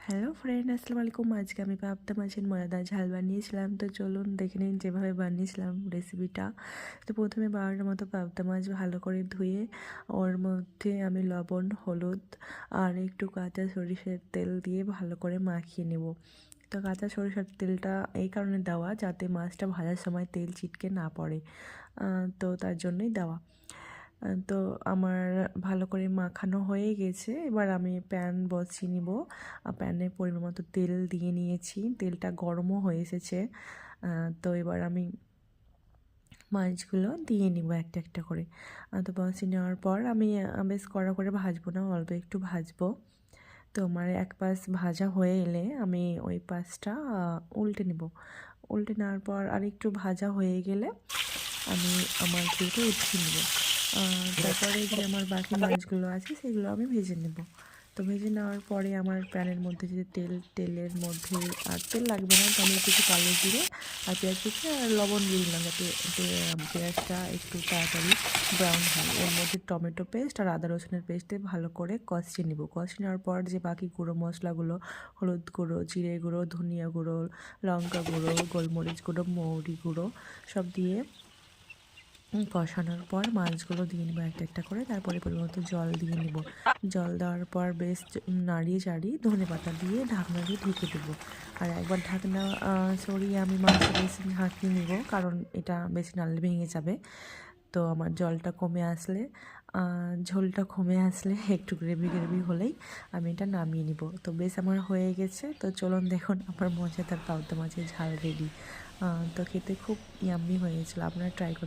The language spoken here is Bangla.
হ্যালো ফ্রেন্ড, আসসালামু আলাইকুম। আজকে আমি পাবদা মাছের মজাদার ঝাল বানিয়েছিলাম। তো চলুন দেখে নিন যেভাবে বানিয়েছিলাম রেসিপিটা। তো প্রথমে বানানোর মতো পাবদা মাছ ভালো করে ধুয়ে ওর মধ্যে আমি লবণ, হলুদ আর একটু কাঁচা সরিষার তেল দিয়ে ভালো করে মাখিয়ে নেব। তো কাঁচা সরিষার তেলটা এই কারণে দেওয়া যাতে মাছটা ভাজার সময় তেল ছিটকে না পড়ে, তো তার জন্যই দেওয়া। তো আমার ভালো করে মাখানো হয়ে গেছে। এবার আমি প্যান বসিয়ে নিব। প্যানে পরিমাণ মতো তেল দিয়ে নিয়েছি, তেলটা গরমও হয়ে এসেছে। তো এবার আমি মাছগুলো দিয়ে নিব একটা একটা করে। তো বসিয়ে নেওয়ার পর আমি বেশ কড়া করে ভাজবো না, অল্প একটু ভাজবো। তো আমার এক পাশ ভাজা হয়ে এলে আমি ওই পাশটা উল্টে নেব। উল্টে নেওয়ার পর আর একটু ভাজা হয়ে গেলে আমি আমার ঝোলটা উঠিয়ে নেব। তারপরে যে আমার বাকি মাছগুলো আছে সেগুলো আমি ভেজে নেব। তো ভেজে নেওয়ার পরে আমার প্যানের মধ্যে যে তেলের মধ্যে আর তেল লাগবে না, তো আমি কিছু কালো জিরে আর পেঁয়াজ কুচি আর লবণ দিয়ে দিলাম যাতে পেঁয়াজটা একটু তাড়াতাড়ি ব্রাউন হয়। এর মধ্যে টমেটো পেস্ট আর আদা রসুনের পেস্ট দিয়ে ভালো করে কষিয়ে নেব। কষিয়ে নেওয়ার পর যে বাকি গুঁড়ো মশলাগুলো, হলুদ গুঁড়ো, জিরে গুঁড়ো, ধনিয়া গুঁড়ো, লঙ্কা গুঁড়ো, গোলমরিচ গুঁড়ো, মৌরি গুঁড়ো সব দিয়ে কষানোর পর মাছগুলো দিয়ে নেবো একটা একটা করে। তারপরে পরিমতো জল দিয়ে নেব। জল দেওয়ার পর বেশ নাড়িয়ে চাড়িয়ে ধনেপাতা দিয়ে ঢাকনা দিয়ে ঢেকে দেবো। আর একবার ঢাকনা সরিয়ে আমি মাছটা বেশি ঝাঁকিয়ে নেব, কারণ এটা বেশি নাড়লে ভেঙে যাবে। তো আমার জলটা কমে আসলে ঝোলটা কমে আসলে একটু গ্রেভি গ্রেভি হলেই আমি এটা নামিয়ে নিব। তো বেশ আমার হয়ে গেছে। তো চলুন দেখুন আমার মজাদার পাবদা মাছের ঝাল রেডি। তো খেতে খুব ইয়াম্মি হয়েছিল, আপনারা ট্রাই করতে